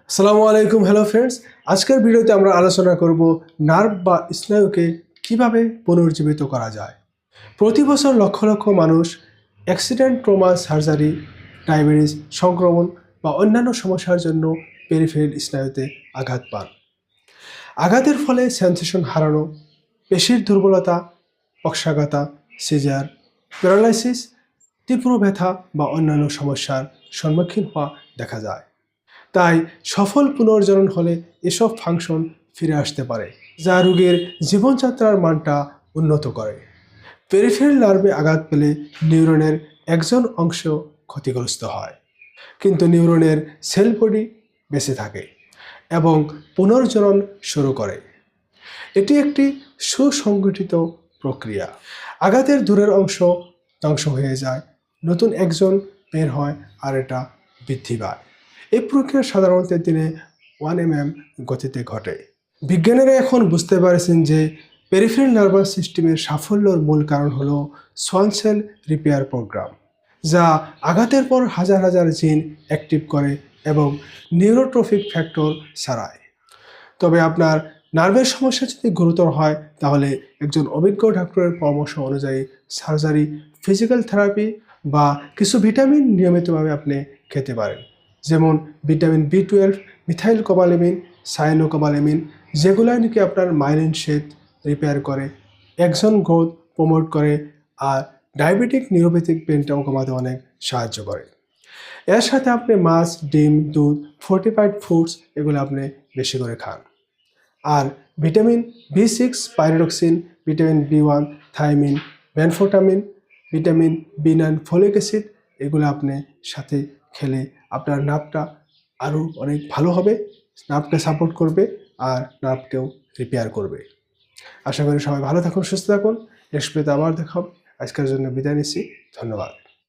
আসসালামু আলাইকুম, hello friends. আজকের ভিডিওতে আমরা আলোচনা করব নার্ভ বা স্নায়ুকে কিভাবে পুনর্জীবিত করা যায়। প্রতি বছর লক্ষ লক্ষ মানুষ অ্যাক্সিডেন্ট, ট্রমা, সার্জারি, ডায়াবেটিস, সংক্রমণ বা অন্যান্য সমস্যার জন্য পেরিফেরাল স্নায়ুতে আঘাত পান। আঘাতের ফলে সেন্সেশন হারানো, পেশির দুর্বলতা, পক্ষাঘাত, সিজার, প্যারালাইসিস, তীব্র ব্যথা বা অন্যান্য সমস্যার সম্মুখীন হওয়া দেখা যায়। তাই সফল পুনর্জনন হলে এসব ফাংশন ফিরে আসতে পারে, যা রোগীর জীবনযাত্রার মানটা উন্নত করে। পেরিফেরাল নার্ভে আঘাত পেলে নিউরনের একজন অংশ ক্ষতিগ্রস্ত হয়, কিন্তু নিউরনের সেল বডি বেঁচে থাকে এবং পুনর্জনন শুরু করে। এটি একটি সুসংগঠিত প্রক্রিয়া। আঘাতের দূরের অংশ ধ্বংস হয়ে যায়, নতুন একজন বের হয় আর এটা বৃদ্ধি পায়। এই প্রক্রিয়া সাধারণত দিনে 1 mm গতিতে ঘটে। বিজ্ঞানীরা এখন বুঝতে পারছেন যে পেরিফেরাল নার্ভাস সিস্টেমের সাফল্যের মূল কারণ হলো সোয়ান সেল রিপেয়ার প্রোগ্রাম, যা আঘাতের পর হাজার হাজার জিন অ্যাক্টিভ করে এবং নিউরোট্রফিক ফ্যাক্টর ছাড়ায়। তবে আপনার নার্ভের সমস্যা যদি গুরুতর হয়, তাহলে একজন অভিজ্ঞ ডাক্তারের পরামর্শ অনুযায়ী সার্জারি, ফিজিক্যাল থেরাপি বা কিছু ভিটামিন নিয়মিতভাবে আপনি খেতে পারেন, যেমন vitamin B12, methyl cobalamin, cyanocobalamin, যেগুলো নাকি আপনার মাইলিন শেথ রিপেয়ার করে, অ্যাক্সন গ্রোথ প্রমোট করে আর ডায়াবেটিক নিউরোপ্যাথিক পেনটাও কমাতে অনেক সাহায্য করে। এর সাথে আপনি মাছ, ডিম, দুধ, ফোর্টিফাইড ফুডস এগুলো আপনি বেশি করে খান। আর vitamin B6, pyridoxine, vitamin B1, thiamine, benfotiamine, vitamin B9, folic acid এগুলো আপনি সাথে খেলে আপনার নার্ভটা আরও অনেক ভালো হবে, নার্ভকে সাপোর্ট করবে আর নার্ভকেও রিপেয়ার করবে। আশা করি সবাই ভালো থাকুন, সুস্থ থাকুন। নেক্সট ভিডিওতে আবার দেখা হবে। আজকের জন্য বিদায় নিচ্ছি। ধন্যবাদ।